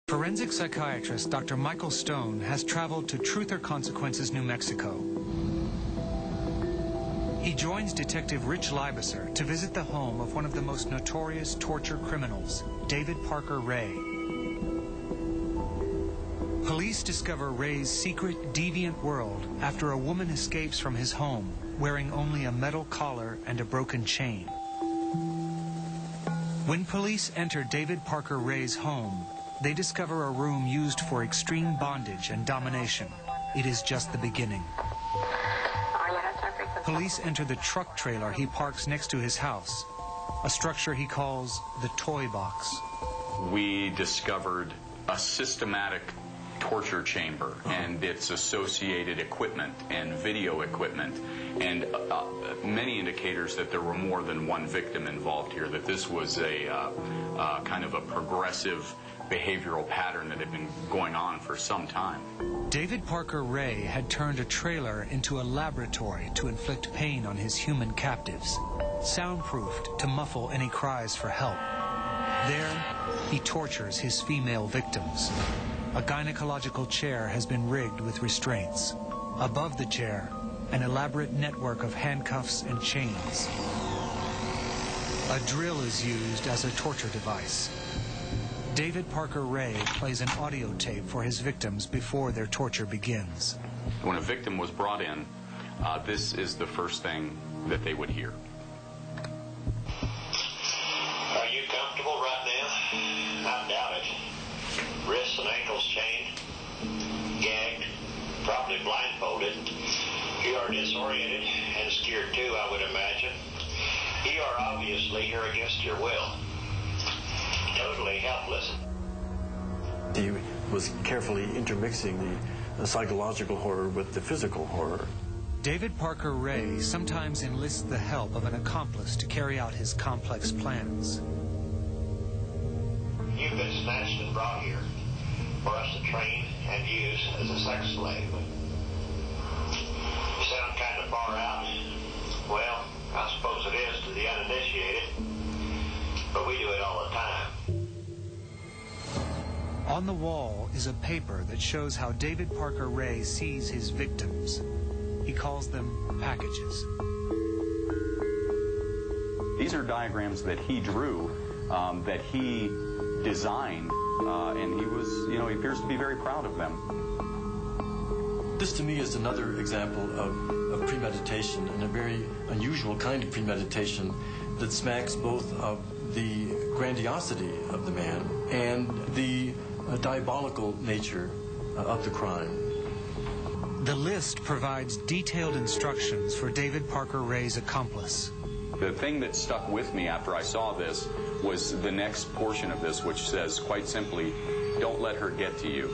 Forensic psychiatrist Dr. Michael Stone has traveled to Truth or Consequences, New Mexico. He joins Detective Rich Liebesser to visit the home of one of the most notorious torture criminals, David Parker Ray. Police discover Ray's secret, deviant world after a woman escapes from his home, wearing only a metal collar and a broken chain. When police enter David Parker Ray's home, they discover a room used for extreme bondage and domination. It is just the beginning. Police enter the truck trailer he parks next to his house, a structure he calls the toy box. We discovered a systematic torture chamber and its associated equipment and video equipment, and many indicators that there were more than one victim involved here, that this was a kind of a progressive behavioral pattern that had been going on for some time. David Parker Ray had turned a trailer into a laboratory to inflict pain on his human captives, soundproofed to muffle any cries for help. There, he tortures his female victims. A gynecological chair has been rigged with restraints. Above the chair, an elaborate network of handcuffs and chains. A drill is used as a torture device. David Parker Ray plays an audio tape for his victims before their torture begins. When a victim was brought in, this is the first thing that they would hear. Are you comfortable right now? I doubt it. Wrists and ankles chained, gagged, probably blindfolded. You are disoriented and scared too, I would imagine. You are obviously here against your will. Totally helpless. He was carefully intermixing the psychological horror with the physical horror. David Parker Ray sometimes enlists the help of an accomplice to carry out his complex plans. You've been snatched and brought here for us to train and use as a sex slave. You sound kind of far out. Well, I suppose it is to the uninitiated, but we do it all the time. On the wall is a paper that shows how David Parker Ray sees his victims. He calls them packages. These are diagrams that he drew, that he designed, and he was, he appears to be very proud of them. This to me is another example of premeditation, and a very unusual kind of premeditation that smacks both of the grandiosity of the man and the diabolical nature of the crime. The list provides detailed instructions for David Parker Ray's accomplice. The thing that stuck with me after I saw this was the next portion of this, which says quite simply, don't let her get to you.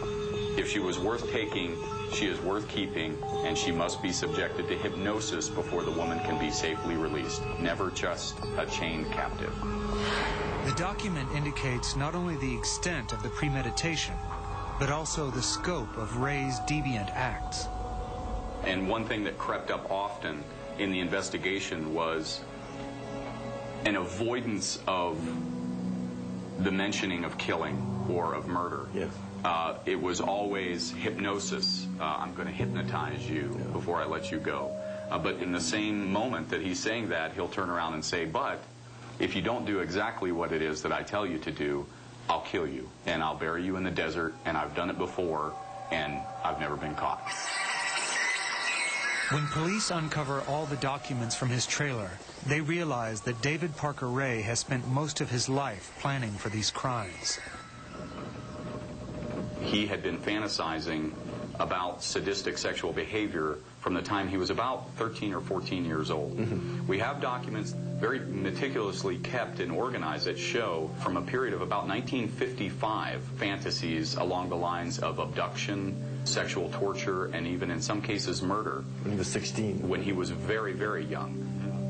If she was worth taking, she is worth keeping, and she must be subjected to hypnosis before the woman can be safely released. Never just a chained captive. The document indicates not only the extent of the premeditation, but also the scope of Ray's deviant acts. And one thing that crept up often in the investigation was an avoidance of the mentioning of killing or of murder. Yes. It was always hypnosis. I'm going to hypnotize you before I let you go. But in the same moment that he's saying that, he'll turn around and say, but if you don't do exactly what it is that I tell you to do, I'll kill you, and I'll bury you in the desert, and I've done it before, and I've never been caught. When police uncover all the documents from his trailer, they realize that David Parker Ray has spent most of his life planning for these crimes. He had been fantasizing about sadistic sexual behavior from the time he was about 13 or 14 years old. Mm-hmm. We have documents very meticulously kept and organized that show from a period of about 1955 fantasies along the lines of abduction, sexual torture, and even in some cases murder. When he was 16. When he was very, very young.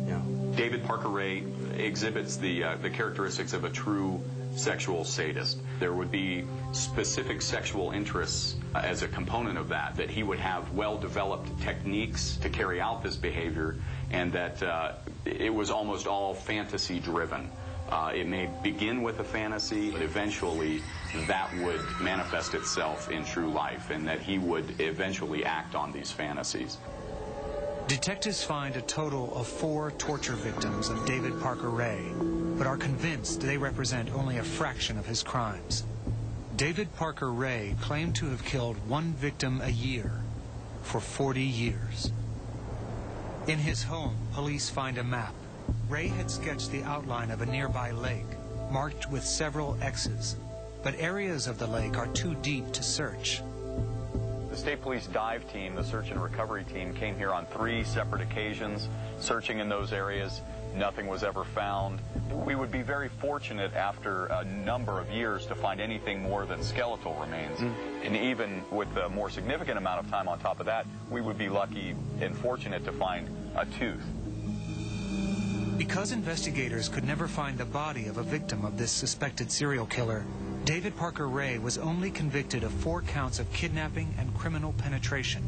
Yeah. David Parker Ray exhibits the characteristics of a true sexual sadist. There would be specific sexual interests as a component of that he would have well-developed techniques to carry out this behavior, and that it was almost all fantasy-driven. It may begin with a fantasy, but eventually that would manifest itself in true life, and that he would eventually act on these fantasies. Detectives find a total of 4 torture victims of David Parker Ray, but are convinced they represent only a fraction of his crimes. David Parker Ray claimed to have killed 1 victim a year for 40 years. In his home, police find a map. Ray had sketched the outline of a nearby lake, marked with several X's, but areas of the lake are too deep to search. The State Police dive team, the search and recovery team, came here on 3 separate occasions, searching in those areas. Nothing was ever found. We would be very fortunate after a number of years to find anything more than skeletal remains. And even with a more significant amount of time on top of that, we would be lucky and fortunate to find a tooth. Because investigators could never find the body of a victim of this suspected serial killer, David Parker Ray was only convicted of 4 counts of kidnapping and criminal penetration.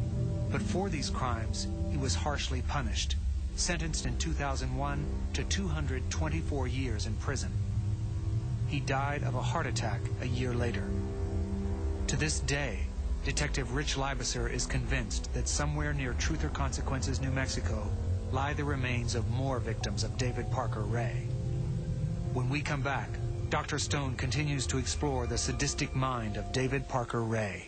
But for these crimes, he was harshly punished, sentenced in 2001 to 224 years in prison. He died of a heart attack a year later. To this day, Detective Rich Liebesser is convinced that somewhere near Truth or Consequences, New Mexico, lie the remains of more victims of David Parker Ray. When we come back, Dr. Stone continues to explore the sadistic mind of David Parker Ray.